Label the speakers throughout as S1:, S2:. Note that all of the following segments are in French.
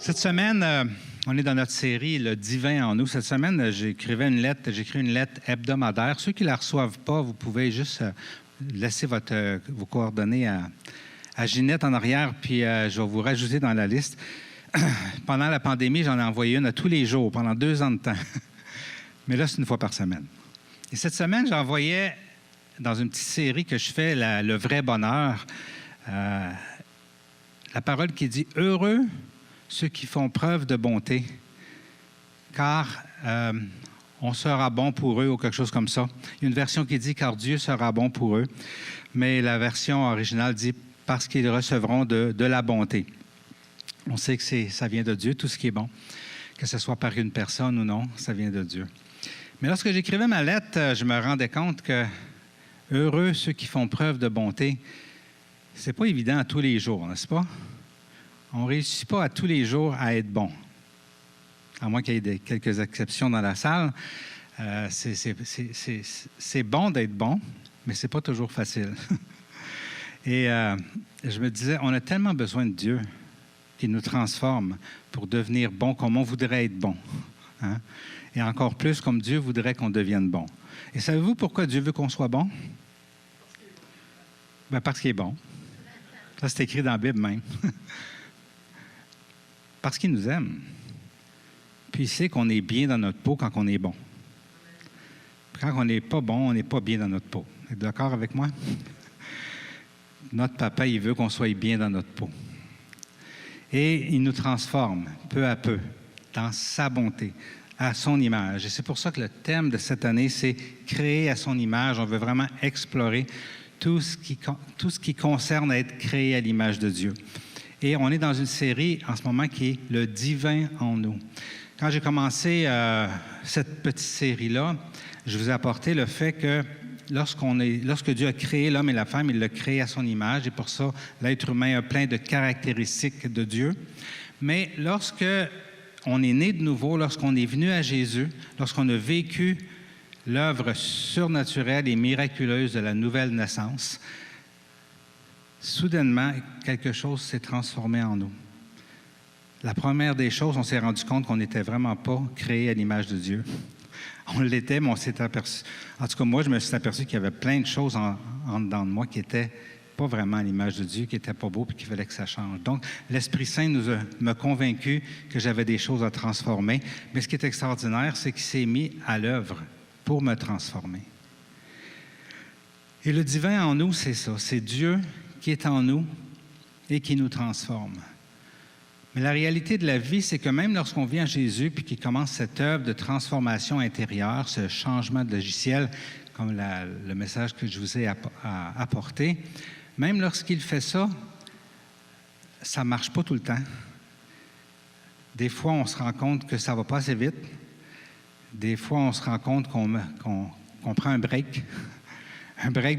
S1: Cette semaine, on est dans notre série Le Divin en nous. Cette semaine, j'ai écrit une lettre hebdomadaire. Ceux qui ne la reçoivent pas, vous pouvez juste laisser vos coordonnées à Ginette en arrière, puis je vais vous rajouter dans la liste. Pendant la pandémie, j'en ai envoyé une à tous les jours, pendant 2 ans de temps. Mais là, c'est une fois par semaine. Et cette semaine, j'envoyais dans une petite série que je fais, Le vrai bonheur, la parole qui dit « Heureux ceux qui font preuve de bonté, car on sera bon pour eux » ou quelque chose comme ça. Il y a une version qui dit « Car Dieu sera bon pour eux », mais la version originale dit « Parce qu'ils recevront de la bonté ». On sait que ça vient de Dieu, tout ce qui est bon, que ce soit par une personne ou non, ça vient de Dieu. Mais lorsque j'écrivais ma lettre, je me rendais compte que heureux ceux qui font preuve de bonté, c'est pas évident à tous les jours, n'est-ce pas? On ne réussit pas à tous les jours à être bon. À moins qu'il y ait quelques exceptions dans la salle. C'est bon d'être bon, mais ce n'est pas toujours facile. Et je me disais, on a tellement besoin de Dieu qui nous transforme pour devenir bon comme on voudrait être bon. Hein? Et encore plus comme Dieu voudrait qu'on devienne bon. Et savez-vous pourquoi Dieu veut qu'on soit bon? Bien, parce qu'il est bon. Ça, c'est écrit dans la Bible même. Parce qu'il nous aime. Puis il sait qu'on est bien dans notre peau quand on est bon. Puis quand on n'est pas bon, on n'est pas bien dans notre peau. Vous êtes d'accord avec moi? Notre papa, il veut qu'on soit bien dans notre peau. Et il nous transforme peu à peu dans sa bonté, à son image. Et c'est pour ça que le thème de cette année, c'est « Créer à son image ». On veut vraiment explorer tout ce qui concerne à être créé à l'image de Dieu. Et on est dans une série en ce moment qui est « Le divin en nous ». Quand j'ai commencé cette petite série-là, je vous ai apporté le fait que lorsque Dieu a créé l'homme et la femme, il l'a créé à son image, et pour ça, l'être humain a plein de caractéristiques de Dieu. Mais lorsque on est né de nouveau, lorsqu'on est venu à Jésus, lorsqu'on a vécu l'œuvre surnaturelle et miraculeuse de la nouvelle naissance, soudainement, quelque chose s'est transformé en nous. La première des choses, on s'est rendu compte qu'on n'était vraiment pas créé à l'image de Dieu. On l'était, mais on s'est aperçu. En tout cas, moi, je me suis aperçu qu'il y avait plein de choses en dedans de moi qui n'étaient pas vraiment à l'image de Dieu, qui n'étaient pas beaux et qu'il fallait que ça change. Donc, l'Esprit Saint m'a convaincu que j'avais des choses à transformer. Mais ce qui est extraordinaire, c'est qu'il s'est mis à l'œuvre pour me transformer. Et le divin en nous, c'est ça. C'est Dieu qui est en nous et qui nous transforme. Mais la réalité de la vie, c'est que même lorsqu'on vient à Jésus puis qu'il commence cette œuvre de transformation intérieure, ce changement de logiciel, comme le message que je vous ai apporté, même lorsqu'il fait ça, ça ne marche pas tout le temps. Des fois, on se rend compte que ça ne va pas assez vite. Des fois, on se rend compte qu'on prend un break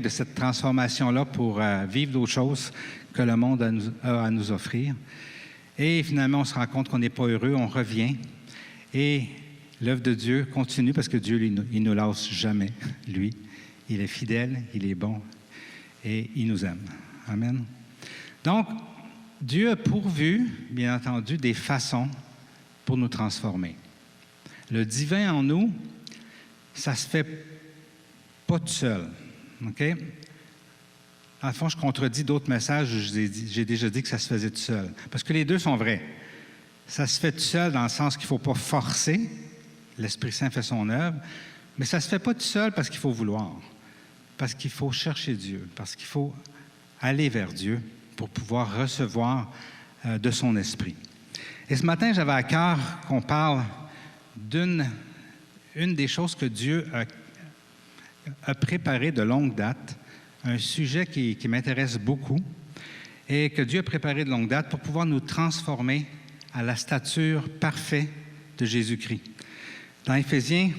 S1: de cette transformation-là pour vivre d'autres choses que le monde a à nous offrir. Et finalement, on se rend compte qu'on n'est pas heureux, on revient. Et l'œuvre de Dieu continue parce que Dieu, il ne nous lâche jamais. Lui, il est fidèle, il est bon et il nous aime. Amen. Donc, Dieu a pourvu, bien entendu, des façons pour nous transformer. Le divin en nous, ça ne se fait pas tout seul. OK? En fond, je contredis d'autres messages où j'ai déjà dit que ça se faisait tout seul. Parce que les deux sont vrais. Ça se fait tout seul dans le sens qu'il ne faut pas forcer. L'Esprit Saint fait son œuvre. Mais ça ne se fait pas tout seul parce qu'il faut vouloir. Parce qu'il faut chercher Dieu. Parce qu'il faut aller vers Dieu pour pouvoir recevoir de son Esprit. Et ce matin, j'avais à cœur qu'on parle d'une des choses que Dieu a préparées de longue date, un sujet qui m'intéresse beaucoup et que Dieu a préparé de longue date pour pouvoir nous transformer à la stature parfaite de Jésus-Christ. Dans Éphésiens,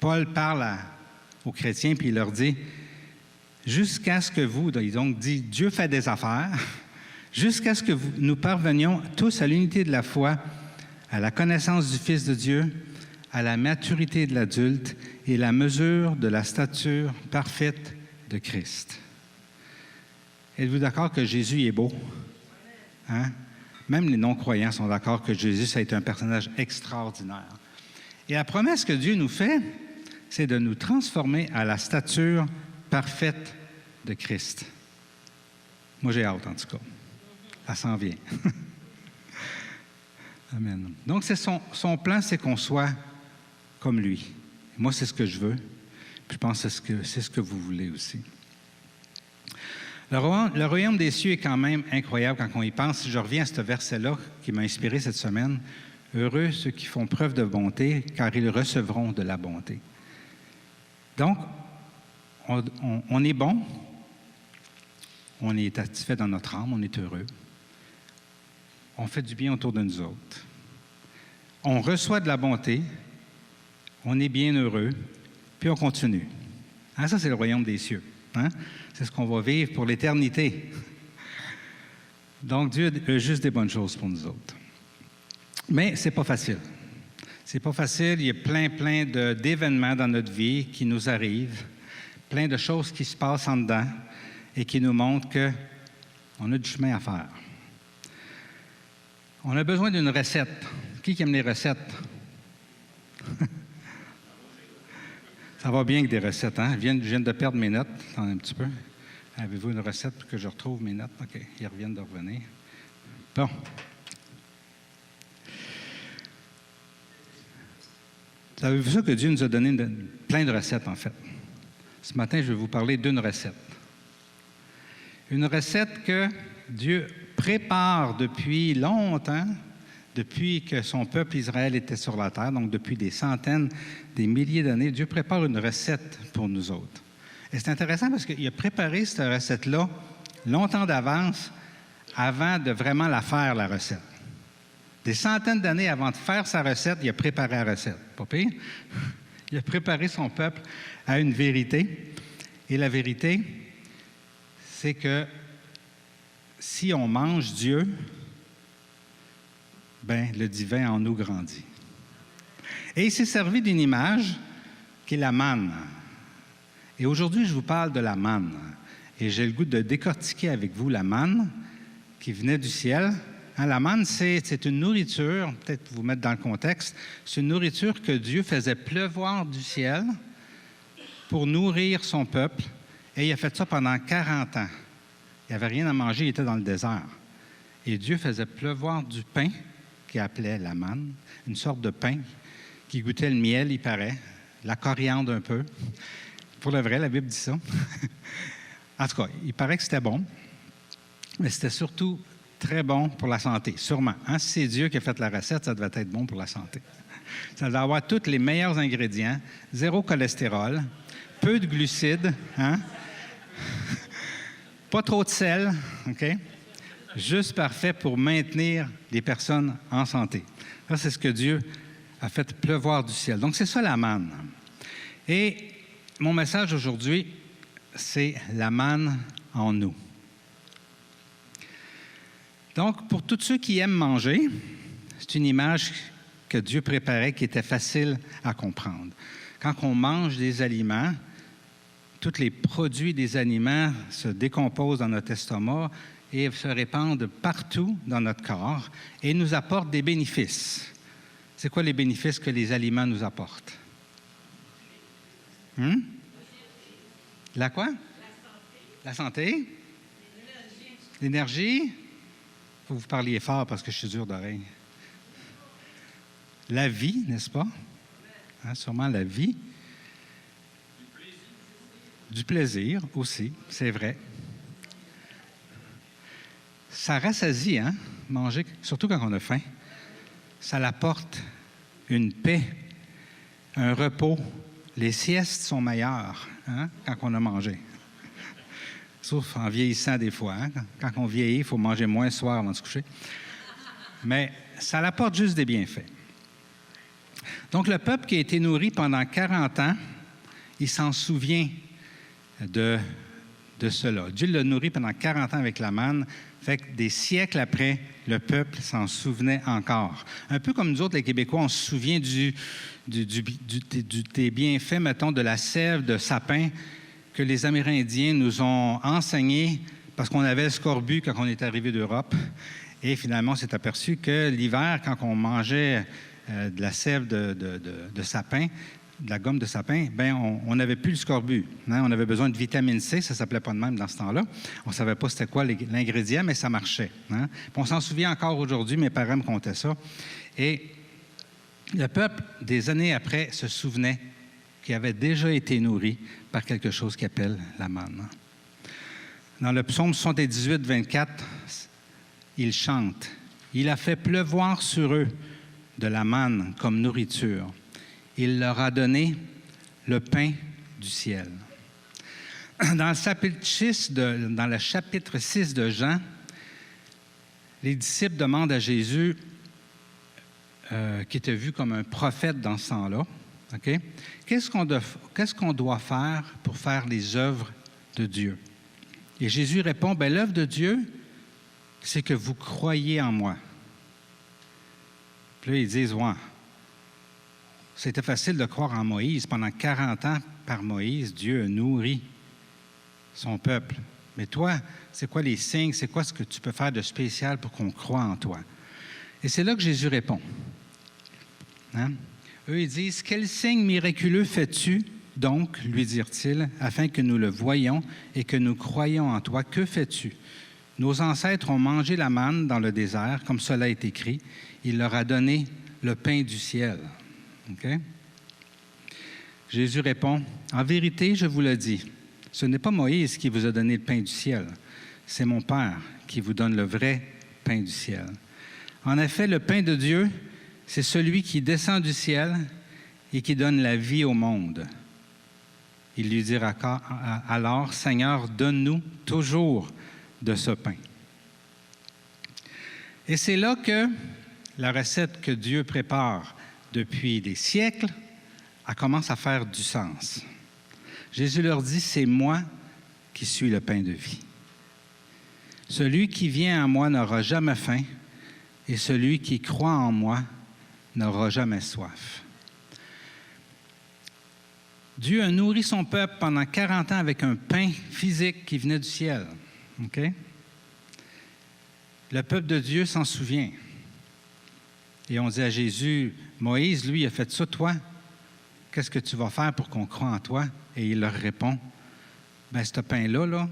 S1: Paul parle aux chrétiens puis il leur dit « Jusqu'à ce que vous, il donc dit Dieu fait des affaires, jusqu'à ce que nous parvenions tous à l'unité de la foi, à la connaissance du Fils de Dieu, à la maturité de l'adulte et la mesure de la stature parfaite de Christ. » Êtes-vous d'accord que Jésus est beau? Hein? Même les non-croyants sont d'accord que Jésus, ça a été un personnage extraordinaire. Et la promesse que Dieu nous fait, c'est de nous transformer à la stature parfaite de Christ. Moi, j'ai hâte, en tout cas. Ça s'en vient. Amen. Donc, c'est son plan, c'est qu'on soit comme lui. Moi, c'est ce que je veux. Puis je pense que c'est ce que vous voulez aussi. Le royaume des cieux est quand même incroyable quand on y pense. Je reviens à ce verset-là qui m'a inspiré cette semaine. « Heureux ceux qui font preuve de bonté, car ils recevront de la bonté. » Donc, on est bon, on est satisfait dans notre âme, on est heureux. On fait du bien autour de nous autres. On reçoit de la bonté, on est bien heureux, puis on continue. Hein, ça, c'est le royaume des cieux. Hein? C'est ce qu'on va vivre pour l'éternité. Donc, Dieu a juste des bonnes choses pour nous autres. Mais ce n'est pas facile. C'est pas facile. Il y a plein d'événements dans notre vie qui nous arrivent, plein de choses qui se passent en dedans et qui nous montrent qu'on a du chemin à faire. On a besoin d'une recette. Qui aime les recettes? Ça va bien avec des recettes, hein? Je viens de perdre mes notes. Attendez un petit peu. Avez-vous une recette pour que je retrouve mes notes? OK, ils reviennent de revenir. Bon. Vous avez vu ça que Dieu nous a donné plein de recettes, en fait. Ce matin, je vais vous parler d'une recette. Une recette que Dieu prépare depuis longtemps, depuis que son peuple Israël était sur la terre, donc depuis des centaines, des milliers d'années. Dieu prépare une recette pour nous autres. Et c'est intéressant parce qu'il a préparé cette recette-là longtemps d'avance, avant de vraiment la faire, la recette. Des centaines d'années avant de faire sa recette, il a préparé la recette. Pas pire? Il a préparé son peuple à une vérité. Et la vérité, c'est que si on mange Dieu, ben le divin en nous grandit. Et il s'est servi d'une image qui est la manne. Et aujourd'hui, je vous parle de la manne. Et j'ai le goût de décortiquer avec vous la manne qui venait du ciel. Hein, la manne, c'est une nourriture, peut-être vous mettre dans le contexte, c'est une nourriture que Dieu faisait pleuvoir du ciel pour nourrir son peuple. Et il a fait ça pendant 40 ans. Il n'avait rien à manger, il était dans le désert. Et Dieu faisait pleuvoir du pain, qu'il appelait la manne, une sorte de pain qui goûtait le miel, il paraît, la coriandre un peu. Pour le vrai, la Bible dit ça. En tout cas, il paraît que c'était bon, mais c'était surtout très bon pour la santé, sûrement. Hein? Si c'est Dieu qui a fait la recette, ça devait être bon pour la santé. Ça devait avoir tous les meilleurs ingrédients, zéro cholestérol, peu de glucides, hein? Pas trop de sel, OK? Juste parfait pour maintenir les personnes en santé. Ça, c'est ce que Dieu a fait pleuvoir du ciel. Donc, c'est ça la manne. Et mon message aujourd'hui, c'est la manne en nous. Donc, pour tous ceux qui aiment manger, c'est une image que Dieu préparait qui était facile à comprendre. Quand on mange des aliments, tous les produits des aliments se décomposent dans notre estomac et se répandent partout dans notre corps et nous apportent des bénéfices. C'est quoi les bénéfices que les aliments nous apportent? La quoi? La santé. L'énergie. Il faut que vous parliez fort parce que je suis dur d'oreille. La vie, n'est-ce pas? Hein, sûrement la vie. Du plaisir aussi, c'est vrai. Ça rassasie, hein, manger, surtout quand on a faim. Ça apporte une paix, un repos. Les siestes sont meilleures, hein, quand on a mangé. Sauf en vieillissant des fois. Hein. Quand on vieillit, il faut manger moins le soir avant de se coucher. Mais ça apporte juste des bienfaits. Donc, le peuple qui a été nourri pendant 40 ans, il s'en souvient de cela. Dieu l'a nourri pendant 40 ans avec la manne. Fait que des siècles après, le peuple s'en souvenait encore. Un peu comme nous autres, les Québécois, on se souvient des bienfaits, mettons, de la sève de sapin que les Amérindiens nous ont enseigné parce qu'on avait le scorbut quand on est arrivé d'Europe. Et finalement, on s'est aperçu que l'hiver, quand on mangeait de la sève de sapin, de la gomme de sapin, bien, on n'avait plus le scorbut. Hein? On avait besoin de vitamine C, ça ne s'appelait pas de même dans ce temps-là. On ne savait pas c'était quoi l'ingrédient, mais ça marchait. Hein? On s'en souvient encore aujourd'hui, mes parents me contaient ça. Et le peuple, des années après, se souvenait qu'il avait déjà été nourri par quelque chose qu'il appelle la manne. Dans le psaume 78, 24, il chante. « Il a fait pleuvoir sur eux de la manne comme nourriture. Il leur a donné le pain du ciel. » Dans le chapitre 6 de Jean, les disciples demandent à Jésus, qui était vu comme un prophète dans ce temps-là, okay? Qu'est-ce qu'on doit faire pour faire les œuvres de Dieu? Et Jésus répond, bien, l'œuvre de Dieu, c'est que vous croyez en moi. Puis là, ils disent, ouais, c'était facile de croire en Moïse. Pendant 40 ans, par Moïse, Dieu a nourri son peuple. Mais toi, c'est quoi les signes? C'est quoi ce que tu peux faire de spécial pour qu'on croie en toi? Et c'est là que Jésus répond. Hein? Eux, ils disent, « Quel signe miraculeux fais-tu, donc, lui dirent-ils, afin que nous le voyions et que nous croyions en toi? Que fais-tu? Nos ancêtres ont mangé la manne dans le désert, comme cela est écrit. Il leur a donné le pain du ciel. » Okay? Jésus répond, « En vérité, je vous le dis, ce n'est pas Moïse qui vous a donné le pain du ciel, c'est mon Père qui vous donne le vrai pain du ciel. En effet, le pain de Dieu, c'est celui qui descend du ciel et qui donne la vie au monde. » Il lui dira alors, « Seigneur, donne-nous toujours de ce pain. » Et c'est là que la recette que Dieu prépare depuis des siècles, elle commence à faire du sens. Jésus leur dit, « C'est moi qui suis le pain de vie. Celui qui vient à moi n'aura jamais faim, et celui qui croit en moi n'aura jamais soif. » Dieu a nourri son peuple pendant 40 ans avec un pain physique qui venait du ciel. Okay? Le peuple de Dieu s'en souvient. Et on dit à Jésus, « Moïse, lui, a fait ça, toi, qu'est-ce que tu vas faire pour qu'on croie en toi? » Et il leur répond, « Bien, ce pain-là, là,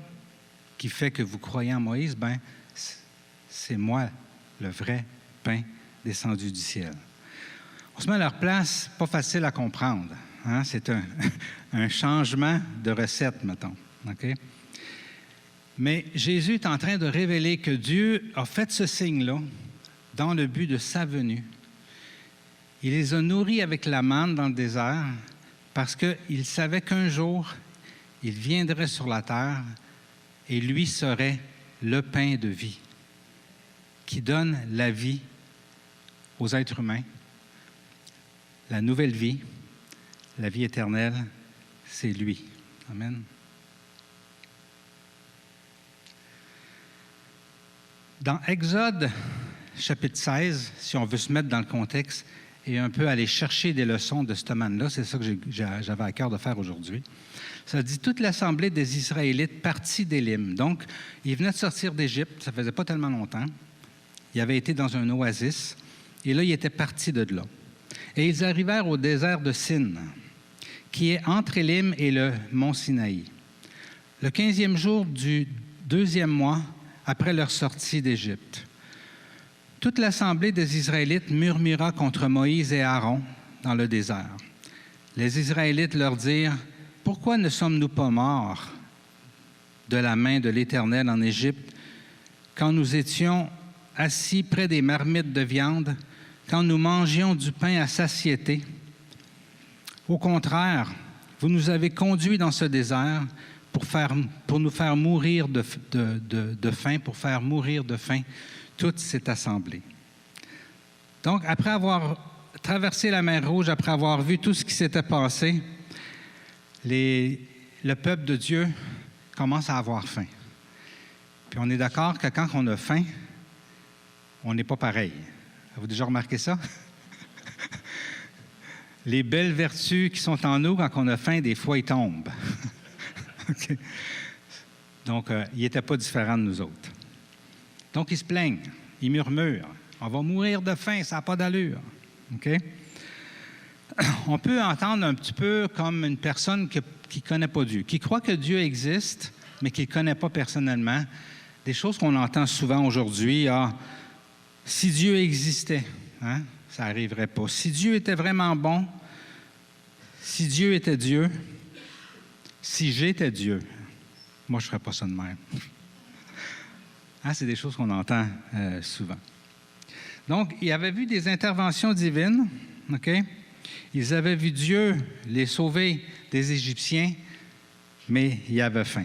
S1: qui fait que vous croyez en Moïse, bien, c'est moi, le vrai pain descendu du ciel. » On se met à leur place, pas facile à comprendre. Hein? C'est un changement de recette, mettons. Okay? Mais Jésus est en train de révéler que Dieu a fait ce signe-là dans le but de sa venue. Il les a nourris avec la manne dans le désert parce qu'il savait qu'un jour, il viendrait sur la terre et lui serait le pain de vie qui donne la vie aux êtres humains. La nouvelle vie, la vie éternelle, c'est lui. Amen. Dans Exode, chapitre 16, si on veut se mettre dans le contexte et un peu aller chercher des leçons de cette manne-là, c'est ça que j'avais à cœur de faire aujourd'hui. Ça dit, toute l'assemblée des Israélites partit d'Élim. Donc, ils venaient de sortir d'Égypte, ça faisait pas tellement longtemps. Ils avaient été dans un oasis, et là, ils étaient partis de là. Et ils arrivèrent au désert de Sin, qui est entre Élim et le mont Sinaï. Le 15e jour du 2e mois après leur sortie d'Égypte. Toute l'assemblée des Israélites murmura contre Moïse et Aaron dans le désert. Les Israélites leur dirent, « Pourquoi ne sommes-nous pas morts de la main de l'Éternel en Égypte, quand nous étions assis près des marmites de viande, quand nous mangions du pain à satiété? Au contraire, vous nous avez conduits dans ce désert pour nous faire mourir de faim, pour faire mourir de faim toute cette assemblée. » Donc, après avoir traversé la mer Rouge, après avoir vu tout ce qui s'était passé, le peuple de Dieu commence à avoir faim. Puis on est d'accord que quand on a faim, on n'est pas pareil. Avez-vous déjà remarqué ça? Les belles vertus qui sont en nous, quand on a faim, des fois, ils tombent. Donc, ils n'étaient pas différents de nous autres. Donc, ils se plaignent. ils murmurent. On va mourir de faim, ça n'a pas d'allure. OK? On peut entendre un petit peu comme une personne qui ne connaît pas Dieu, qui croit que Dieu existe, mais qui ne le connaît pas personnellement. Des choses qu'on entend souvent aujourd'hui. Ah, si Dieu existait, hein, ça n'arriverait pas. Si Dieu était vraiment bon, si Dieu était Dieu, si j'étais Dieu, moi, je ne ferais pas ça de même. Hein, c'est des choses qu'on entend souvent. Donc, ils avaient vu des interventions divines, OK? Ils avaient vu Dieu les sauver des Égyptiens, mais ils avaient faim.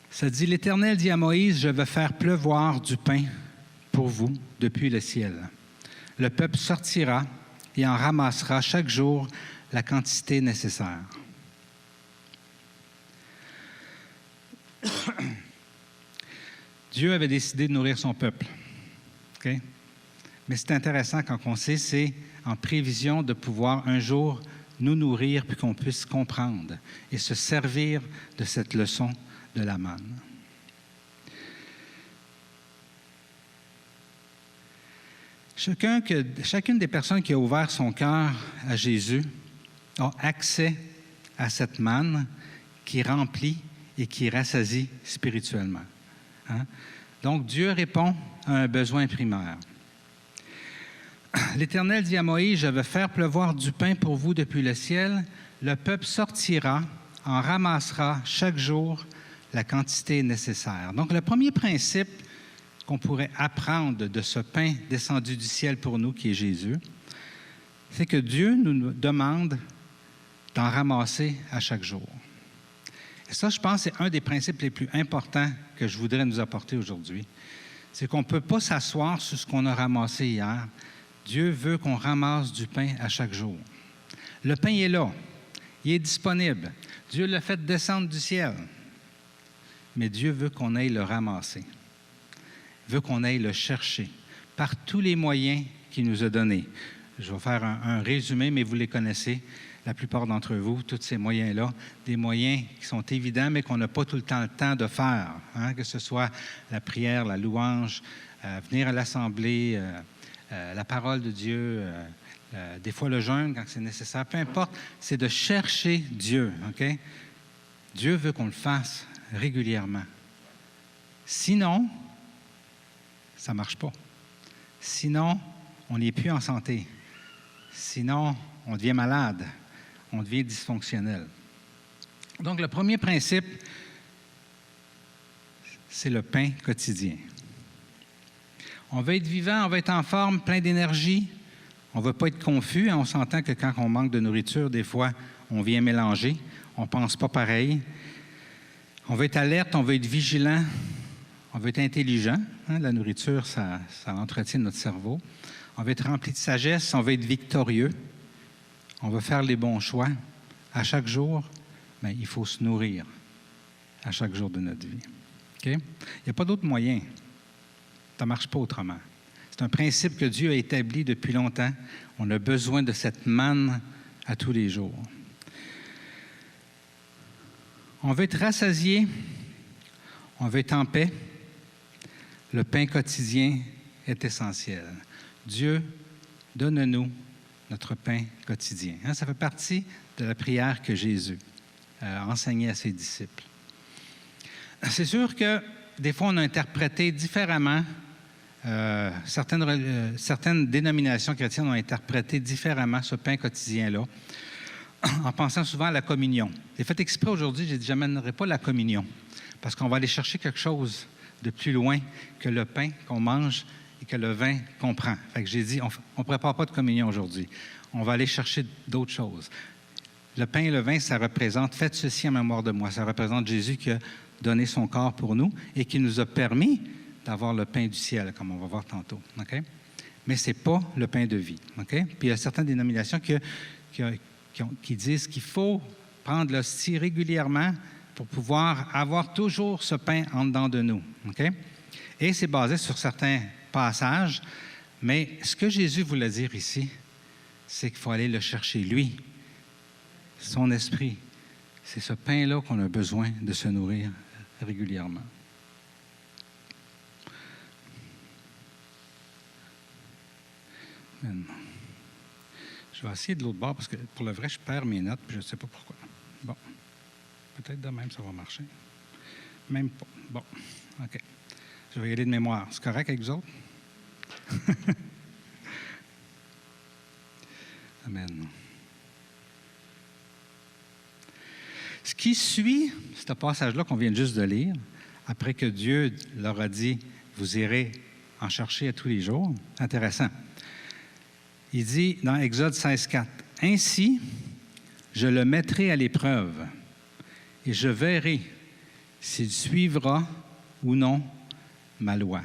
S1: Ça dit, l'Éternel dit à Moïse, je vais faire pleuvoir du pain pour vous depuis le ciel. Le peuple sortira et en ramassera chaque jour la quantité nécessaire. Dieu avait décidé de nourrir son peuple. Okay? Mais c'est intéressant quand on sait, c'est en prévision de pouvoir un jour nous nourrir puis qu'on puisse comprendre et se servir de cette leçon de la manne. Chacune des personnes qui a ouvert son cœur à Jésus a accès à cette manne qui remplit et qui rassasie spirituellement. Hein? Donc, Dieu répond à un besoin primaire. L'Éternel dit à Moïse, je vais faire pleuvoir du pain pour vous depuis le ciel. Le peuple sortira, en ramassera chaque jour la quantité nécessaire. Donc, le premier principe qu'on pourrait apprendre de ce pain descendu du ciel pour nous, qui est Jésus, c'est que Dieu nous demande d'en ramasser à chaque jour. Et ça, je pense, c'est un des principes les plus importants que je voudrais nous apporter aujourd'hui. C'est qu'on ne peut pas s'asseoir sur ce qu'on a ramassé hier. Dieu veut qu'on ramasse du pain à chaque jour. Le pain est là. Il est disponible. Dieu l'a fait descendre du ciel. Mais Dieu veut qu'on aille le ramasser. Il veut qu'on aille le chercher par tous les moyens qu'il nous a donnés. Je vais faire un résumé, mais vous les connaissez. La plupart d'entre vous, tous ces moyens-là, des moyens qui sont évidents, mais qu'on n'a pas tout le temps de faire, hein, que ce soit la prière, la louange, venir à l'assemblée, la parole de Dieu, des fois le jeûne quand c'est nécessaire, peu importe, c'est de chercher Dieu, OK? Dieu veut qu'on le fasse régulièrement. Sinon, ça ne marche pas. Sinon, on n'est plus en santé. Sinon, on devient malade. On devient dysfonctionnel. Donc, le premier principe, c'est le pain quotidien. On veut être vivant, on veut être en forme, plein d'énergie. On ne veut pas être confus. On s'entend que quand on manque de nourriture, des fois, on vient mélanger. On ne pense pas pareil. On veut être alerte, on veut être vigilant. On veut être intelligent. Hein? La nourriture, ça entretient notre cerveau. On veut être rempli de sagesse. On veut être victorieux. On veut faire les bons choix à chaque jour, mais il faut se nourrir à chaque jour de notre vie. Okay? Il n'y a pas d'autre moyen. Ça ne marche pas autrement. C'est un principe que Dieu a établi depuis longtemps. On a besoin de cette manne à tous les jours. On veut être rassasié, on veut être en paix. Le pain quotidien est essentiel. Dieu, donne-nous notre pain quotidien. Hein, ça fait partie de la prière que Jésus a enseignée à ses disciples. C'est sûr que des fois, on a interprété différemment, certaines dénominations chrétiennes ont interprété différemment ce pain quotidien-là, en pensant souvent à la communion. J'ai fait exprès aujourd'hui, j'ai dit, je n'amènerai pas la communion, parce qu'on va aller chercher quelque chose de plus loin que le pain qu'on mange et que le vin qu'on prend. Fait que j'ai dit, on ne prépare pas de communion aujourd'hui. On va aller chercher d'autres choses. Le pain et le vin, ça représente, faites ceci en mémoire de moi, ça représente Jésus qui a donné son corps pour nous et qui nous a permis d'avoir le pain du ciel, comme on va voir tantôt. Okay? Mais ce n'est pas le pain de vie. Okay? Puis il y a certaines dénominations qui disent qu'il faut prendre l'hostie régulièrement pour pouvoir avoir toujours ce pain en dedans de nous. Okay? Et c'est basé sur certains passages, mais ce que Jésus voulait dire ici, c'est qu'il faut aller le chercher, lui, son esprit. C'est ce pain-là qu'on a besoin de se nourrir régulièrement. Amen. Je vais essayer de l'autre bord parce que pour le vrai, je perds mes notes puis je ne sais pas pourquoi. Bon, peut-être de même ça va marcher. Même pas. Bon, OK. Je vais y aller de mémoire. C'est correct avec vous autres? Amen. Ce qui suit, ce passage-là qu'on vient juste de lire, après que Dieu leur a dit, vous irez en chercher à tous les jours, intéressant. Il dit dans Exode 16,4, « Ainsi, je le mettrai à l'épreuve, et je verrai s'il suivra ou non ma loi. »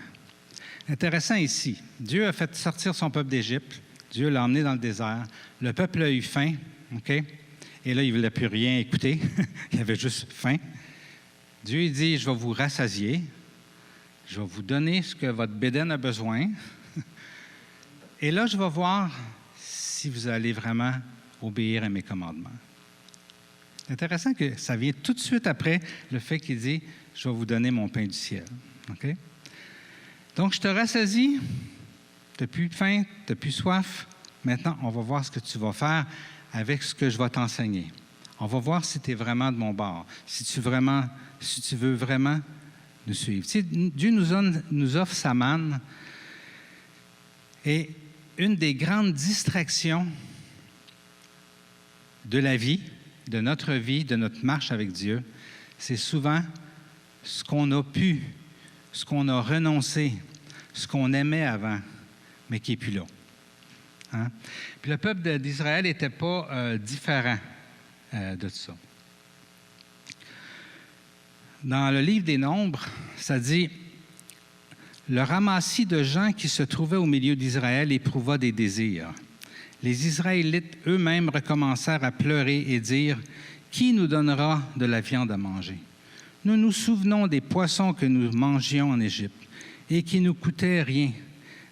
S1: Intéressant ici, Dieu a fait sortir son peuple d'Égypte, Dieu l'a emmené dans le désert, le peuple a eu faim, OK? Et là, il ne voulait plus rien écouter, il avait juste faim. Dieu il dit, je vais vous rassasier, je vais vous donner ce que votre bédaine a besoin, et là, je vais voir si vous allez vraiment obéir à mes commandements. C'est intéressant que ça vient tout de suite après le fait qu'il dit, je vais vous donner mon pain du ciel. OK? Donc, je te rassasie, tu n'as plus faim, tu n'as plus soif. Maintenant, on va voir ce que tu vas faire avec ce que je vais t'enseigner. On va voir si tu es vraiment de mon bord, si tu veux vraiment nous suivre. Tu sais, Dieu nous offre sa manne et une des grandes distractions de la vie, de notre vie, de notre marche avec Dieu, c'est souvent ce qu'on a pu, ce qu'on a renoncé, ce qu'on aimait avant, mais qui n'est plus là. Hein? Puis le peuple d'Israël n'était pas différent de ça. Dans le livre des Nombres, ça dit « Le ramassis de gens qui se trouvaient au milieu d'Israël éprouva des désirs. Les Israélites eux-mêmes recommencèrent à pleurer et dire « Qui nous donnera de la viande à manger? Nous nous souvenons des poissons que nous mangions en Égypte et qui nous coûtaient rien,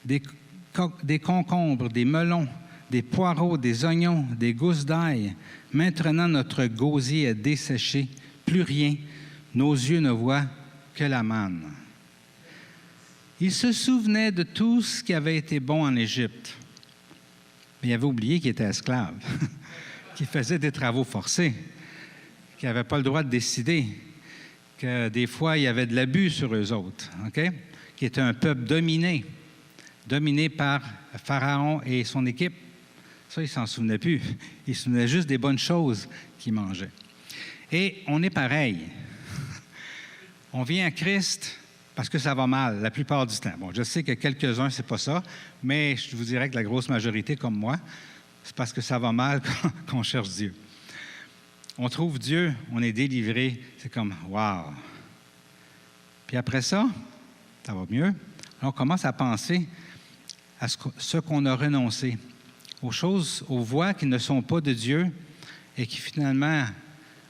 S1: des concombres, des melons, des poireaux, des oignons, des gousses d'ail. Maintenant, notre gosier est desséché, plus rien. Nos yeux ne voient que la manne. » Il se souvenait de tout ce qui avait été bon en Égypte. Mais il avait oublié qu'il était esclave, qu'il faisait des travaux forcés, qu'il n'avait pas le droit de décider, que des fois, il y avait de l'abus sur eux autres, OK? Qui était un peuple dominé par Pharaon et son équipe. Ça, il ne s'en souvenait plus. Il se souvenait juste des bonnes choses qu'il mangeait. Et on est pareil. On vient à Christ parce que ça va mal la plupart du temps. Bon, je sais que quelques-uns, c'est pas ça, mais je vous dirais que la grosse majorité, comme moi, c'est parce que ça va mal qu'on cherche Dieu. On trouve Dieu, on est délivré, c'est comme « wow ». Puis après ça, ça va mieux. On commence à penser à ce qu'on a renoncé, aux choses, aux voies qui ne sont pas de Dieu et qui finalement,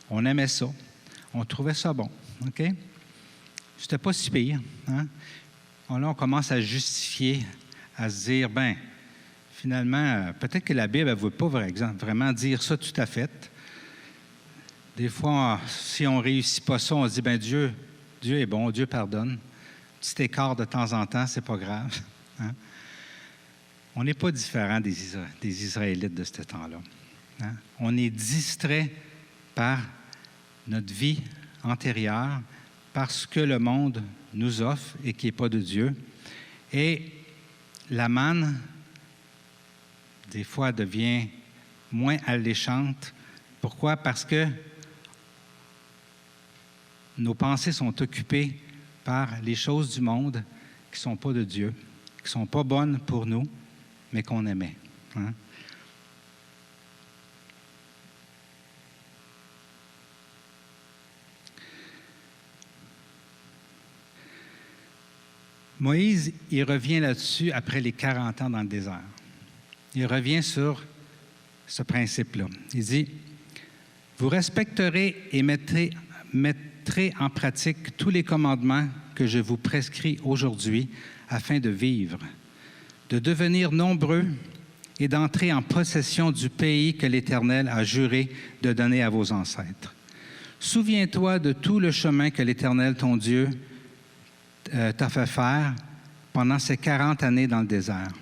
S1: on aimait ça, on trouvait ça bon, OK? C'était pas si pire. Hein? Là, on commence à justifier, à se dire, bien, finalement, peut-être que la Bible ne veut pas, par exemple, vraiment dire ça tout à fait. Des fois, si on ne réussit pas ça, on se dit, bien, Dieu est bon, Dieu pardonne. Petit écart de temps en temps, c'est pas grave. Hein? On n'est pas différent des Israélites de ce temps-là. Hein? On est distrait par notre vie antérieure, par ce que le monde nous offre et qui n'est pas de Dieu. Et la manne, des fois, devient moins alléchante. Pourquoi? Parce que nos pensées sont occupées par les choses du monde qui ne sont pas de Dieu, qui ne sont pas bonnes pour nous, mais qu'on aimait. Hein? Moïse, il revient là-dessus après les 40 ans dans le désert. Il revient sur ce principe-là. Il dit, « Vous respecterez et mettrez en pratique tous les commandements que je vous prescris aujourd'hui afin de vivre, de devenir nombreux et d'entrer en possession du pays que l'Éternel a juré de donner à vos ancêtres. Souviens-toi de tout le chemin que l'Éternel, ton Dieu, t'a fait faire pendant ces 40 années dans le désert.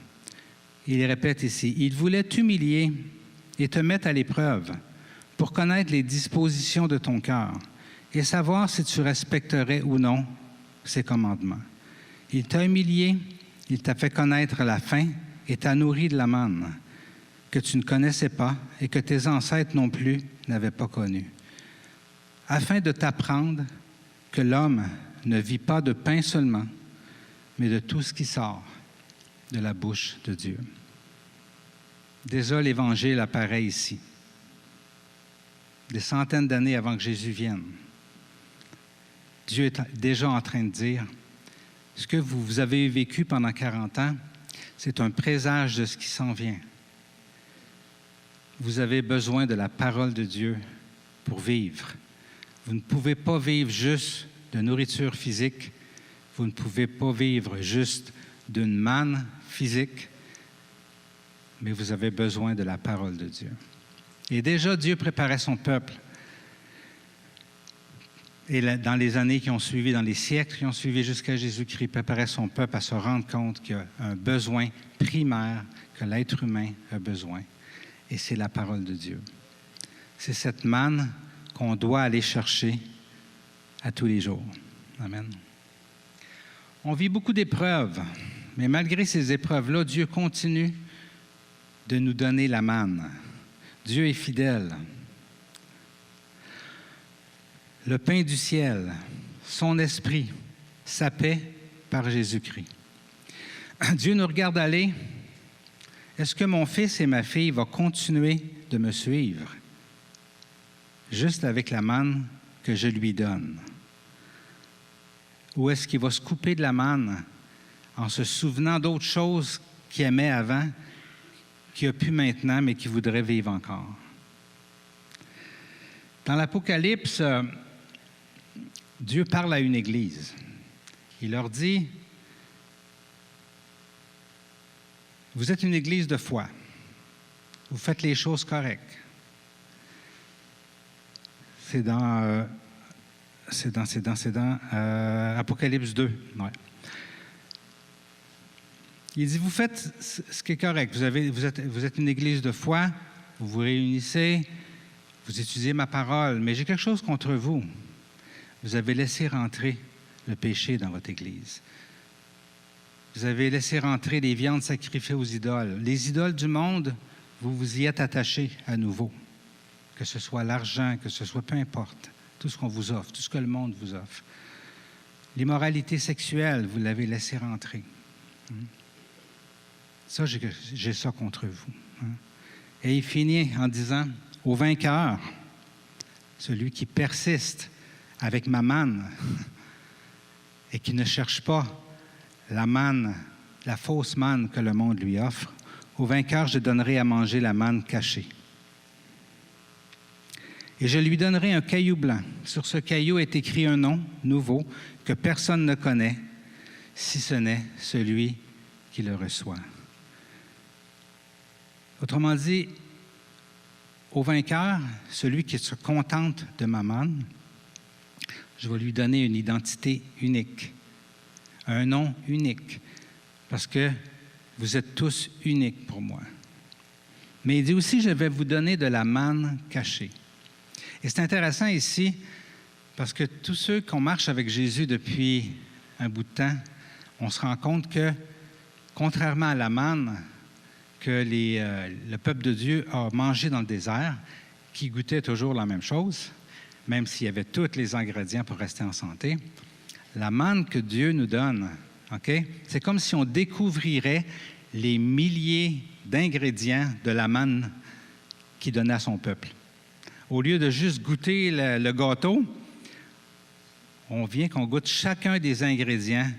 S1: Il répète ici, « Il voulait t'humilier et te mettre à l'épreuve pour connaître les dispositions de ton cœur et savoir si tu respecterais ou non ses commandements. Il t'a humilié, il t'a fait connaître la faim et t'a nourri de la manne que tu ne connaissais pas et que tes ancêtres non plus n'avaient pas connue, afin de t'apprendre que l'homme ne vit pas de pain seulement, mais de tout ce qui sort de la bouche de Dieu. » Déjà, l'Évangile apparaît ici, des centaines d'années avant que Jésus vienne. Dieu est déjà en train de dire, ce que vous avez vécu pendant 40 ans, c'est un présage de ce qui s'en vient. Vous avez besoin de la parole de Dieu pour vivre. Vous ne pouvez pas vivre juste de nourriture physique. Vous ne pouvez pas vivre juste d'une manne physique, mais vous avez besoin de la parole de Dieu. Et déjà, Dieu préparait son peuple. Et dans les années qui ont suivi, dans les siècles qui ont suivi jusqu'à Jésus-Christ, préparait son peuple à se rendre compte qu'il y a un besoin primaire que l'être humain a besoin. Et c'est la parole de Dieu. C'est cette manne qu'on doit aller chercher à tous les jours. Amen. On vit beaucoup d'épreuves, mais malgré ces épreuves-là, Dieu continue de nous donner la manne. Dieu est fidèle. Le pain du ciel, son esprit, sa paix par Jésus-Christ. Dieu nous regarde aller. Est-ce que mon fils et ma fille vont continuer de me suivre juste avec la manne que je lui donne? Ou est-ce qu'il va se couper de la manne en se souvenant d'autres choses qu'il aimait avant, qu'il n'a plus maintenant, mais qu'il voudrait vivre encore? Dans l'Apocalypse, Dieu parle à une église. Il leur dit, « Vous êtes une église de foi. Vous faites les choses correctes. » C'est dans Apocalypse 2. Ouais. Il dit, vous faites ce qui est correct. Vous êtes une église de foi, vous vous réunissez, vous étudiez ma parole, mais j'ai quelque chose contre vous. Vous avez laissé rentrer le péché dans votre église. Vous avez laissé rentrer les viandes sacrifiées aux idoles. Les idoles du monde, vous vous y êtes attachés à nouveau. Que ce soit l'argent, que ce soit peu importe, tout ce qu'on vous offre, tout ce que le monde vous offre. L'immoralité sexuelle, vous l'avez laissé rentrer. Ça, j'ai ça contre vous. Et il finit en disant, au vainqueur, celui qui persiste avec ma manne et qui ne cherche pas la manne, la fausse manne que le monde lui offre, au vainqueur, je donnerai à manger la manne cachée. Et je lui donnerai un caillou blanc. Sur ce caillou est écrit un nom nouveau que personne ne connaît, si ce n'est celui qui le reçoit. Autrement dit, au vainqueur, celui qui se contente de ma manne, je vais lui donner une identité unique, un nom unique, parce que vous êtes tous uniques pour moi. Mais il dit aussi, je vais vous donner de la manne cachée. Et c'est intéressant ici, parce que tous ceux qu'on marche avec Jésus depuis un bout de temps, on se rend compte que, contrairement à la manne que le peuple de Dieu a mangé dans le désert, qui goûtait toujours la même chose, même s'il y avait tous les ingrédients pour rester en santé, la manne que Dieu nous donne, okay, c'est comme si on découvrirait les milliers d'ingrédients de la manne qu'il donnait à son peuple. Au lieu de juste goûter le gâteau, on vient qu'on goûte chacun des ingrédients,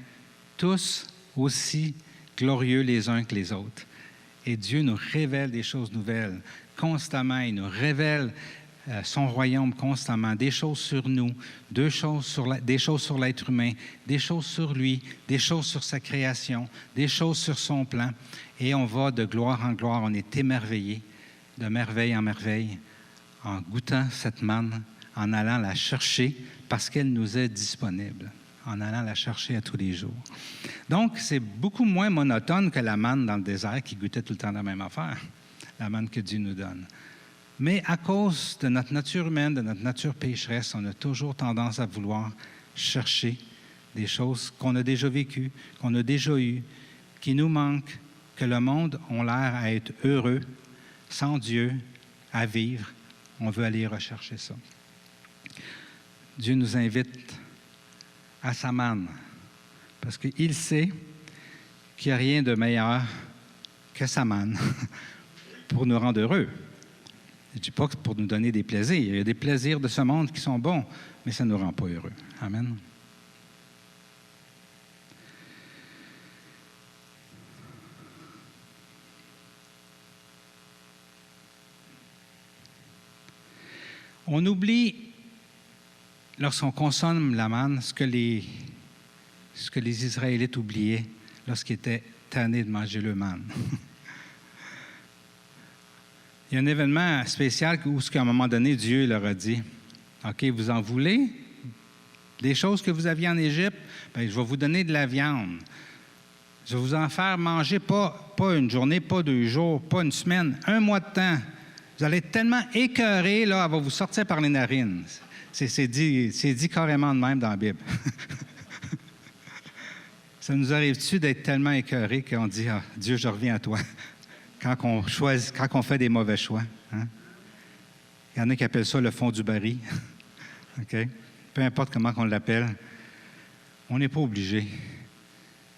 S1: tous aussi glorieux les uns que les autres. Et Dieu nous révèle des choses nouvelles constamment. Il nous révèle son royaume constamment, des choses sur nous, des choses sur l'être humain, des choses sur lui, des choses sur sa création, des choses sur son plan. Et on va de gloire en gloire, on est émerveillé, de merveille en merveille, en goûtant cette manne, en allant la chercher parce qu'elle nous est disponible, en allant la chercher à tous les jours. Donc, c'est beaucoup moins monotone que la manne dans le désert qui goûtait tout le temps la même affaire, la manne que Dieu nous donne. Mais à cause de notre nature humaine, de notre nature pécheresse, on a toujours tendance à vouloir chercher des choses qu'on a déjà vécues, qu'on a déjà eues, qui nous manquent, que le monde a l'air à être heureux, sans Dieu, à vivre. On veut aller rechercher ça. Dieu nous invite à sa manne, parce qu'il sait qu'il n'y a rien de meilleur que sa manne pour nous rendre heureux. Je ne dis pas que pour nous donner des plaisirs. Il y a des plaisirs de ce monde qui sont bons, mais ça ne nous rend pas heureux. Amen. On oublie, lorsqu'on consomme la manne, ce que les Israélites oubliaient lorsqu'ils étaient tannés de manger le manne. Il y a un événement spécial où, à un moment donné, Dieu leur a dit, « OK, vous en voulez? Des choses que vous aviez en Égypte? Bien, je vais vous donner de la viande. Je vais vous en faire manger pas une journée, pas 2 jours, pas une semaine, 1 mois de temps. Vous allez être tellement écœurés, là, elle va vous sortir par les narines. » C'est dit carrément de même dans la Bible. Ça nous arrive-tu d'être tellement écœurés qu'on dit, « Ah, Dieu, je reviens à toi. » Quand on fait des mauvais choix. Hein? Il y en a qui appellent ça le fond du baril. Okay? Peu importe comment on l'appelle, on n'est pas obligé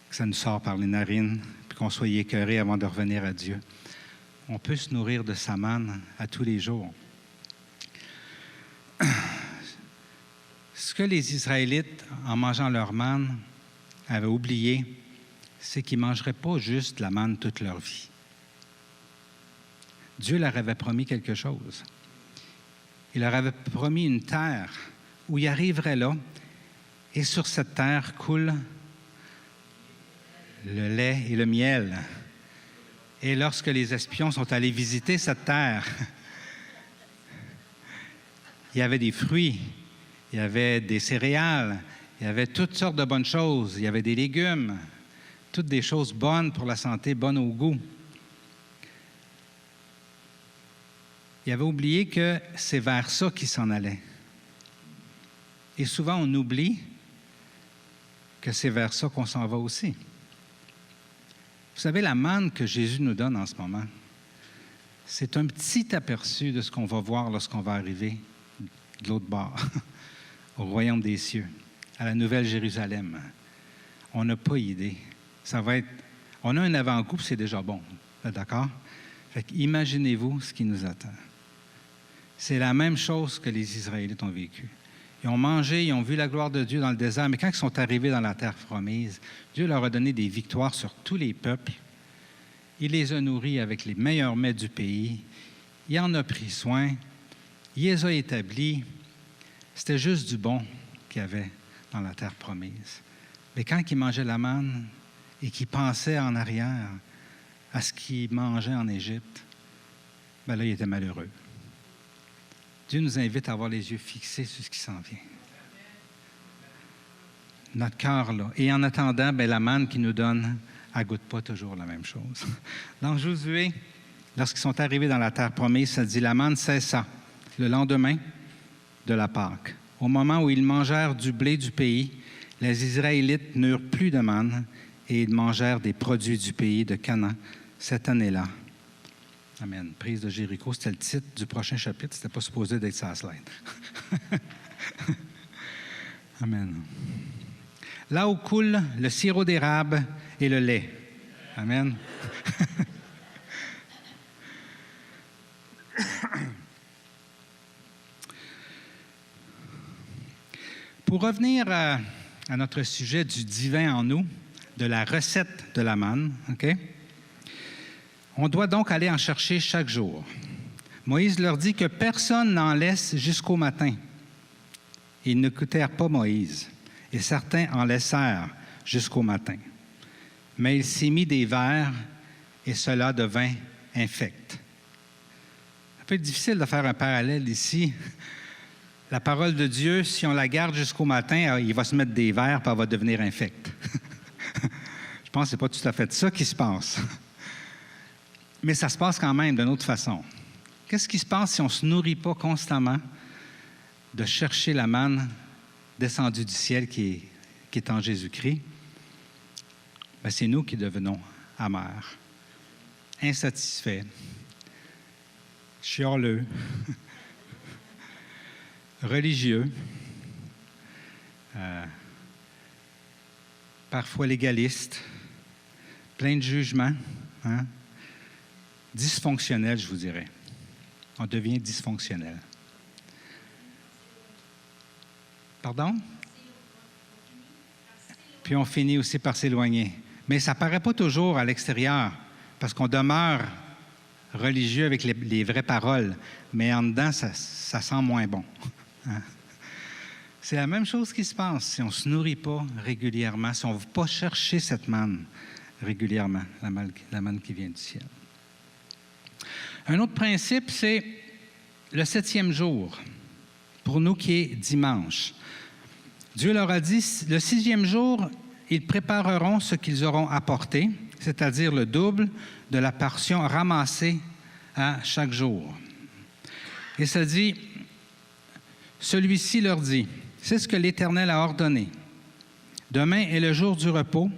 S1: que ça nous sorte par les narines puis qu'on soit écœuré avant de revenir à Dieu. On peut se nourrir de sa manne à tous les jours. Ce que les Israélites, en mangeant leur manne, avaient oublié, c'est qu'ils ne mangeraient pas juste la manne toute leur vie. Dieu leur avait promis quelque chose. Il leur avait promis une terre où ils arriveraient là, et sur cette terre coule le lait et le miel. Et lorsque les espions sont allés visiter cette terre, il y avait des fruits, il y avait des céréales, il y avait toutes sortes de bonnes choses, il y avait des légumes, toutes des choses bonnes pour la santé, bonnes au goût. Il avait oublié que c'est vers ça qu'il s'en allait. Et souvent, on oublie que c'est vers ça qu'on s'en va aussi. Vous savez, la manne que Jésus nous donne en ce moment, c'est un petit aperçu de ce qu'on va voir lorsqu'on va arriver de l'autre bord, au royaume des cieux, à la Nouvelle Jérusalem. On n'a pas idée. Ça va être... On a un avant-goût, c'est déjà bon. D'accord? Fait qu'imaginez-vous ce qui nous attend. C'est la même chose que les Israélites ont vécu. Ils ont mangé, ils ont vu la gloire de Dieu dans le désert, mais quand ils sont arrivés dans la terre promise, Dieu leur a donné des victoires sur tous les peuples. Il les a nourris avec les meilleurs mets du pays. Il en a pris soin. Il les a établis. C'était juste du bon qu'il y avait dans la terre promise. Mais quand ils mangeaient la manne et qu'ils pensaient en arrière à ce qu'ils mangeaient en Égypte, bien là, ils étaient malheureux. Dieu nous invite à avoir les yeux fixés sur ce qui s'en vient. Notre cœur, là. Et en attendant, bien, la manne qu'il nous donne, elle ne goûte pas toujours la même chose. Dans Josué, lorsqu'ils sont arrivés dans la terre promise, ça dit, la manne cessa le lendemain de la Pâque. Au moment où ils mangèrent du blé du pays, les Israélites n'eurent plus de manne et ils mangèrent des produits du pays de Canaan cette année-là. Amen. Prise de Jéricho, c'était le titre du prochain chapitre. C'était pas supposé d'être ça à slide. Amen. Là où coule le sirop d'érable et le lait. Amen. Pour revenir à notre sujet du divin en nous, de la recette de la manne, OK? On doit donc aller en chercher chaque jour. Moïse leur dit que personne n'en laisse jusqu'au matin. Ils n'écoutèrent pas Moïse, et certains en laissèrent jusqu'au matin. Mais il s'y mit des vers, et cela devint infect. Ça peut être difficile de faire un parallèle ici. la parole de Dieu, si on la garde jusqu'au matin, il va se mettre des verres et elle va devenir infecte. Je pense que ce n'est pas tout à fait ça qui se passe. Mais ça se passe quand même d'une autre façon. Qu'est-ce qui se passe si on ne se nourrit pas constamment de chercher la manne descendue du ciel qui est en Jésus-Christ? Bien, c'est nous qui devenons amers, insatisfaits, chialeux, religieux, parfois légalistes, plein de jugements, hein? Dysfonctionnels, je vous dirais. On devient dysfonctionnel. Pardon? Puis on finit aussi par s'éloigner. Mais ça ne paraît pas toujours à l'extérieur, parce qu'on demeure religieux avec les vraies paroles, mais en dedans, ça sent moins bon. Hein? C'est la même chose qui se passe si on ne se nourrit pas régulièrement, si on ne veut pas chercher cette manne régulièrement, la manne qui vient du ciel. Un autre principe, c'est le 7e jour, pour nous qui est dimanche. Dieu leur a dit, le 6e jour, ils prépareront ce qu'ils auront apporté, c'est-à-dire le double de la portion ramassée à chaque jour. Et ça dit, celui-ci leur dit, c'est ce que l'Éternel a ordonné. Demain est le jour du repos,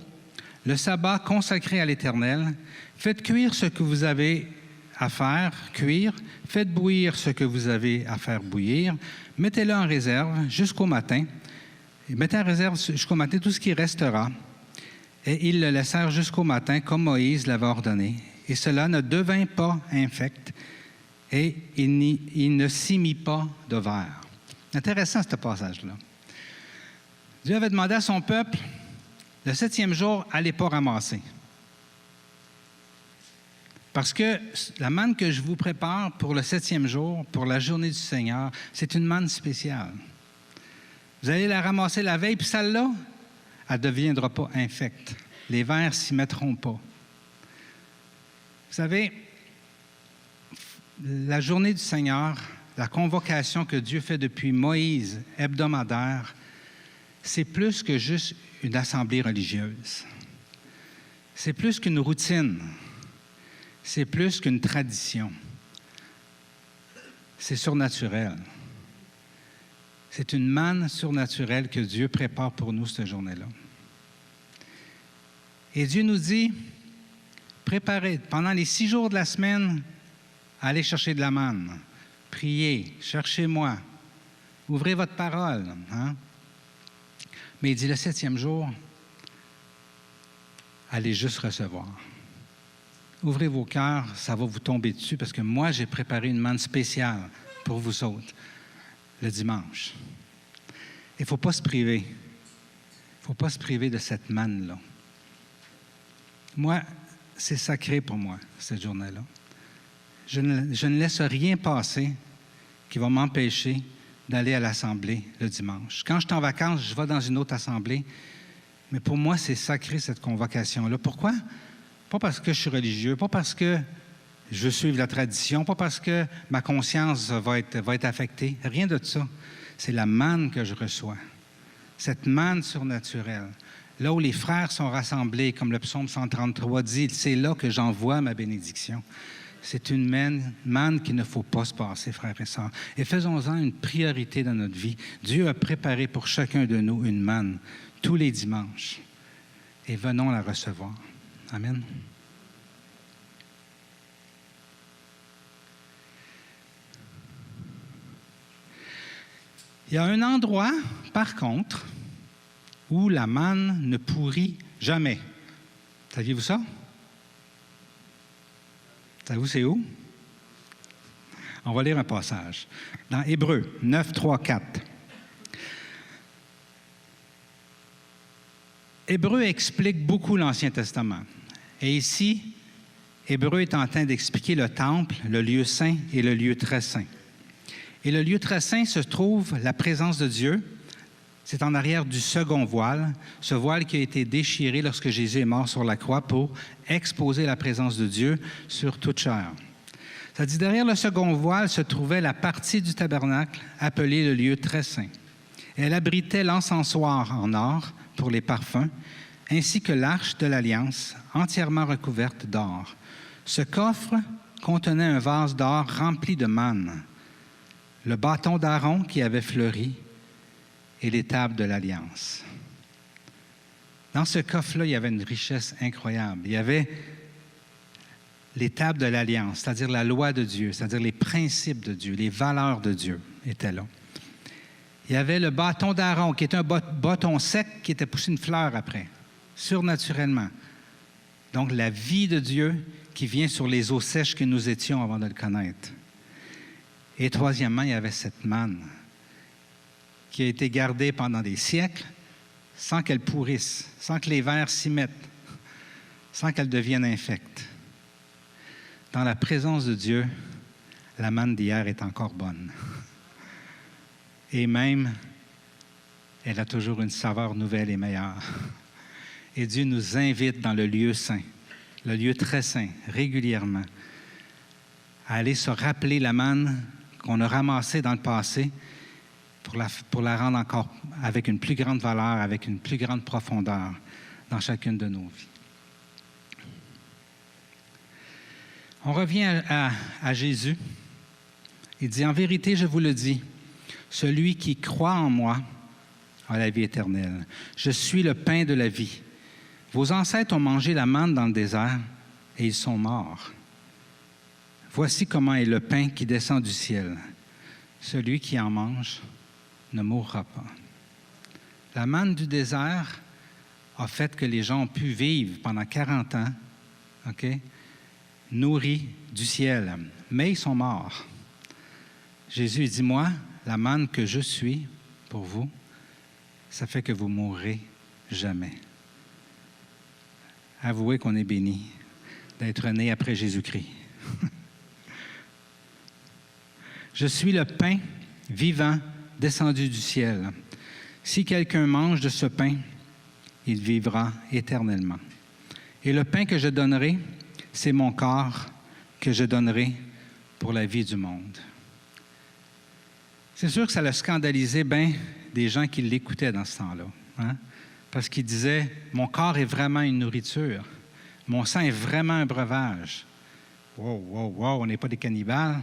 S1: le sabbat consacré à l'Éternel. Faites cuire ce que vous avez à faire cuire, faites bouillir ce que vous avez à faire bouillir, mettez-le en réserve jusqu'au matin, et mettez en réserve jusqu'au matin tout ce qui restera. Et ils le laissèrent jusqu'au matin, comme Moïse l'avait ordonné. Et cela ne devint pas infect, et il ne s'y mit pas de verre. Intéressant, ce passage-là. Dieu avait demandé à son peuple, le 7e jour, allez pas ramasser. Parce que la manne que je vous prépare pour le 7e jour, pour la journée du Seigneur, c'est une manne spéciale. Vous allez la ramasser la veille, puis celle-là, elle ne deviendra pas infecte. Les vers ne s'y mettront pas. Vous savez, la journée du Seigneur, la convocation que Dieu fait depuis Moïse, hebdomadaire, c'est plus que juste une assemblée religieuse. C'est plus qu'une routine. C'est plus qu'une tradition. C'est surnaturel. C'est une manne surnaturelle que Dieu prépare pour nous cette journée-là. Et Dieu nous dit, préparez, pendant les 6 jours de la semaine, allez chercher de la manne. Priez, cherchez-moi. Ouvrez votre parole. Hein? Mais il dit, le 7e jour, allez juste recevoir. Ouvrez vos cœurs, ça va vous tomber dessus parce que moi, j'ai préparé une manne spéciale pour vous autres, le dimanche. Il ne faut pas se priver. Il ne faut pas se priver de cette manne-là. Moi, c'est sacré pour moi, cette journée-là. Je ne laisse rien passer qui va m'empêcher d'aller à l'assemblée le dimanche. Quand je suis en vacances, je vais dans une autre assemblée, mais pour moi, c'est sacré, cette convocation-là. Pourquoi? Pas parce que je suis religieux, pas parce que je veux suivre la tradition, pas parce que ma conscience va être affectée. Rien de ça. C'est la manne que je reçois. Cette manne surnaturelle. Là où les frères sont rassemblés, comme le psaume 133 dit, c'est là que j'envoie ma bénédiction. C'est une manne qu'il ne faut pas se passer, frères et sœurs. Et faisons-en une priorité dans notre vie. Dieu a préparé pour chacun de nous une manne tous les dimanches. Et venons la recevoir. Amen. Il y a un endroit, par contre, où la manne ne pourrit jamais. Saviez-vous ça? Savez-vous c'est où? On va lire un passage. Dans Hébreux 9, 3, 4. Hébreux explique beaucoup l'Ancien Testament. Et ici, Hébreux est en train d'expliquer le temple, le lieu saint et le lieu très saint. Et le lieu très saint se trouve la présence de Dieu. C'est en arrière du second voile, ce voile qui a été déchiré lorsque Jésus est mort sur la croix pour exposer la présence de Dieu sur toute chair. Ça dit, derrière le second voile se trouvait la partie du tabernacle appelée le lieu très saint. Elle abritait l'encensoir en or pour les parfums, ainsi que l'arche de l'Alliance, entièrement recouverte d'or. Ce coffre contenait un vase d'or rempli de manne, le bâton d'Aaron qui avait fleuri et les tables de l'Alliance. Dans ce coffre-là, il y avait une richesse incroyable. Il y avait les tables de l'Alliance, c'est-à-dire la loi de Dieu, c'est-à-dire les principes de Dieu, les valeurs de Dieu étaient là. Il y avait le bâton d'Aaron, qui était un bâton sec qui était poussé une fleur après, surnaturellement. Donc, la vie de Dieu qui vient sur les eaux sèches que nous étions avant de le connaître. Et troisièmement, il y avait cette manne qui a été gardée pendant des siècles sans qu'elle pourrisse, sans que les vers s'y mettent, sans qu'elle devienne infecte. Dans la présence de Dieu, la manne d'hier est encore bonne. Et même, elle a toujours une saveur nouvelle et meilleure. Et Dieu nous invite dans le lieu saint, le lieu très saint, régulièrement, à aller se rappeler la manne qu'on a ramassée dans le passé pour la rendre encore avec une plus grande valeur, avec une plus grande profondeur dans chacune de nos vies. On revient à Jésus. Il dit, « En vérité, je vous le dis, celui qui croit en moi a la vie éternelle. Je suis le pain de la vie. Vos ancêtres ont mangé la manne dans le désert et ils sont morts. Voici comment est le pain qui descend du ciel. Celui qui en mange ne mourra pas. » La manne du désert a fait que les gens ont pu vivre pendant 40 ans, nourris du ciel, mais ils sont morts. Jésus dit, « Moi, la manne que je suis pour vous, ça fait que vous mourrez jamais. » Avouez qu'on est béni d'être né après Jésus-Christ. Je suis le pain vivant descendu du ciel. Si quelqu'un mange de ce pain, il vivra éternellement. Et le pain que je donnerai, c'est mon corps que je donnerai pour la vie du monde. C'est sûr que ça l'a scandalisé bien des gens qui l'écoutaient dans ce temps-là. Hein? Parce qu'ils disaient, mon corps est vraiment une nourriture. Mon sang est vraiment un breuvage. Wow, wow, wow, on n'est pas des cannibales.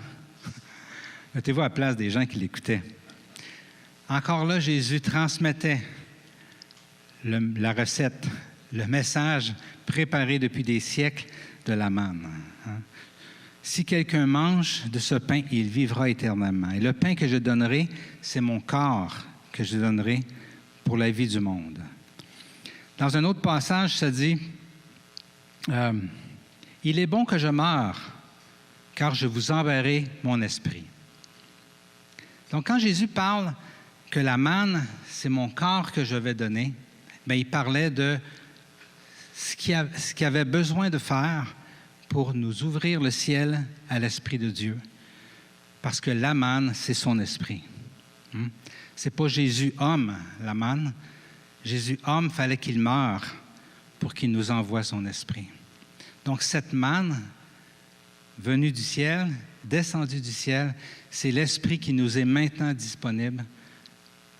S1: Mettez-vous à la place des gens qui l'écoutaient. Encore là, Jésus transmettait la recette, le message préparé depuis des siècles de la manne. Hein? Si quelqu'un mange de ce pain, il vivra éternellement. Et le pain que je donnerai, c'est mon corps que je donnerai pour la vie du monde. Dans un autre passage, ça dit, « Il est bon que je meure, car je vous enverrai mon esprit. » Donc, quand Jésus parle que la manne, c'est mon corps que je vais donner, bien, il parlait de ce qu'il avait besoin de faire pour nous ouvrir le ciel à l'Esprit de Dieu. Parce que la manne, c'est son esprit. Ce n'est pas Jésus homme, la manne. Jésus homme, il fallait qu'il meure pour qu'il nous envoie son esprit. Donc, cette manne venue du ciel, descendue du ciel, c'est l'esprit qui nous est maintenant disponible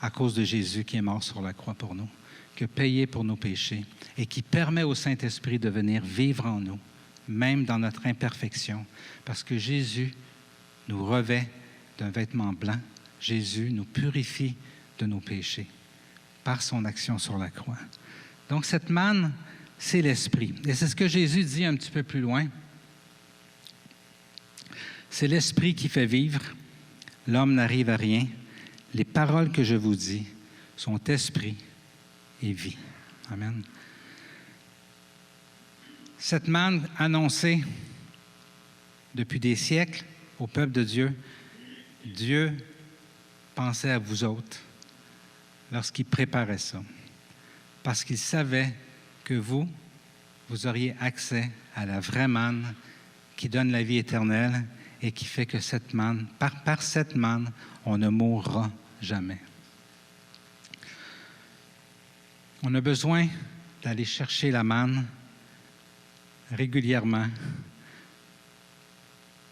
S1: à cause de Jésus qui est mort sur la croix pour nous, qui a payé pour nos péchés et qui permet au Saint-Esprit de venir vivre en nous, même dans notre imperfection, parce que Jésus nous revêt d'un vêtement blanc. Jésus nous purifie de nos péchés par son action sur la croix. Donc, cette manne, c'est l'Esprit. Et c'est ce que Jésus dit un petit peu plus loin. C'est l'Esprit qui fait vivre. L'homme n'arrive à rien. Les paroles que je vous dis sont esprit et vie. Amen. Cette manne annoncée depuis des siècles au peuple de Dieu, Dieu pensait à vous autres lorsqu'il préparait ça, parce qu'il savait que vous auriez accès à la vraie manne qui donne la vie éternelle et qui fait que cette manne, par cette manne, on ne mourra jamais. On a besoin d'aller chercher la manne régulièrement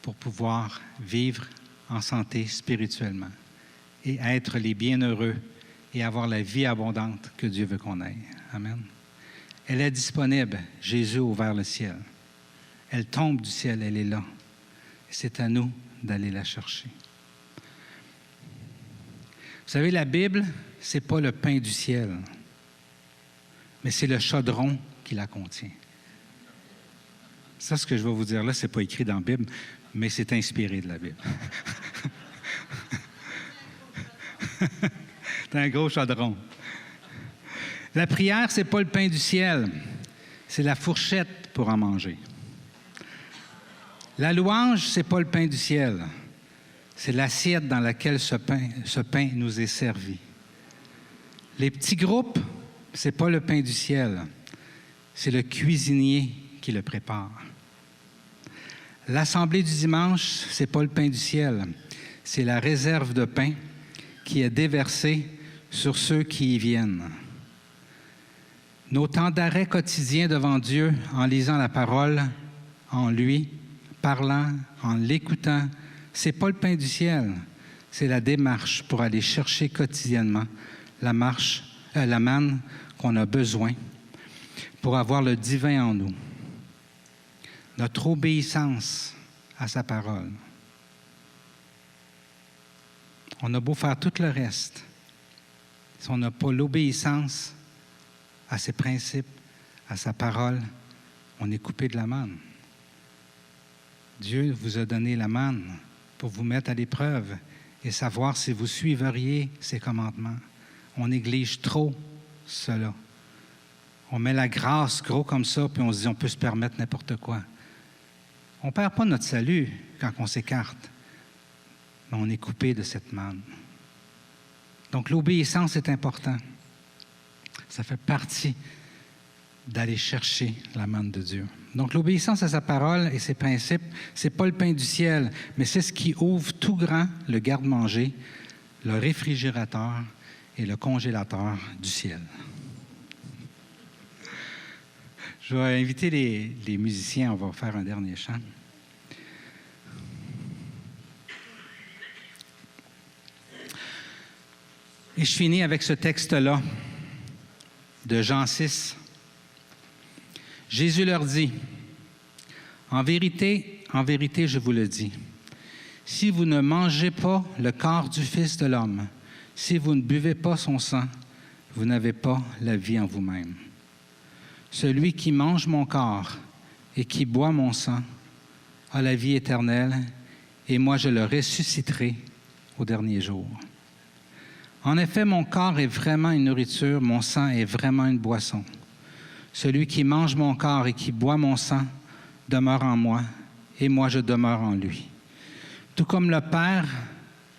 S1: pour pouvoir vivre en santé spirituellement et être les bienheureux et avoir la vie abondante que Dieu veut qu'on ait. Amen. Elle est disponible. Jésus a ouvert le ciel. Elle tombe du ciel, elle est là. C'est à nous d'aller la chercher. Vous savez, la Bible, ce n'est pas le pain du ciel, mais c'est le chaudron qui la contient. Ça, ce que je vais vous dire là, ce n'est pas écrit dans la Bible, mais c'est inspiré de la Bible. C'est un gros chaudron. La prière, ce n'est pas le pain du ciel, c'est la fourchette pour en manger. La louange, ce n'est pas le pain du ciel, c'est l'assiette dans laquelle ce pain nous est servi. Les petits groupes, ce n'est pas le pain du ciel, c'est le cuisinier qui le prépare. L'assemblée du dimanche, ce n'est pas le pain du ciel, c'est la réserve de pain qui est déversée sur ceux qui y viennent. Nos temps d'arrêt quotidiens devant Dieu, en lisant la parole, en lui, parlant, en l'écoutant, ce n'est pas le pain du ciel, c'est la démarche pour aller chercher quotidiennement la manne qu'on a besoin pour avoir le divin en nous. Notre obéissance à sa parole. On a beau faire tout le reste, si on n'a pas l'obéissance à ses principes, à sa parole, on est coupé de la manne. Dieu vous a donné la manne pour vous mettre à l'épreuve et savoir si vous suivriez ses commandements. On néglige trop cela. On met la grâce gros comme ça, puis on se dit on peut se permettre n'importe quoi. On ne perd pas notre salut quand on s'écarte, mais on est coupé de cette manne. Donc l'obéissance est important. Ça fait partie d'aller chercher la manne de Dieu. Donc l'obéissance à sa parole et ses principes, ce n'est pas le pain du ciel, mais c'est ce qui ouvre tout grand le garde-manger, le réfrigérateur et le congélateur du ciel. Je vais inviter les musiciens, on va faire un dernier chant. Et je finis avec ce texte-là de Jean 6. Jésus leur dit, en vérité, je vous le dis, si vous ne mangez pas le corps du Fils de l'homme, si vous ne buvez pas son sang, vous n'avez pas la vie en vous-même. Celui qui mange mon corps et qui boit mon sang a la vie éternelle, et moi je le ressusciterai au dernier jour. En effet, mon corps est vraiment une nourriture, mon sang est vraiment une boisson. Celui qui mange mon corps et qui boit mon sang demeure en moi, et moi je demeure en lui. Tout comme le Père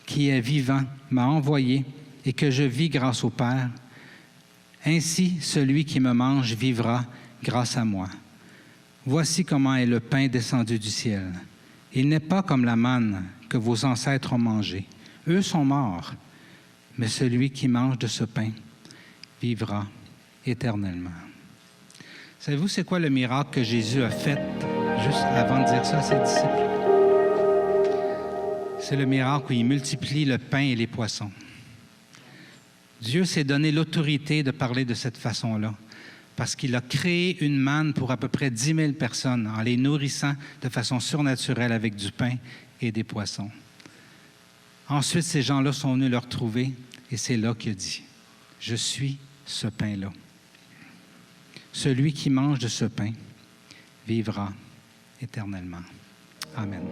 S1: qui est vivant m'a envoyé et que je vis grâce au Père, ainsi celui qui me mange vivra grâce à moi. Voici comment est le pain descendu du ciel. Il n'est pas comme la manne que vos ancêtres ont mangée. Eux sont morts, mais celui qui mange de ce pain vivra éternellement. Savez-vous c'est quoi le miracle que Jésus a fait juste avant de dire ça à ses disciples? C'est le miracle où il multiplie le pain et les poissons. Dieu s'est donné l'autorité de parler de cette façon-là parce qu'il a créé une manne pour à peu près 10 000 personnes en les nourrissant de façon surnaturelle avec du pain et des poissons. Ensuite, ces gens-là sont venus le retrouver et c'est là qu'il a dit « Je suis ce pain-là. Celui qui mange de ce pain vivra éternellement. » Amen.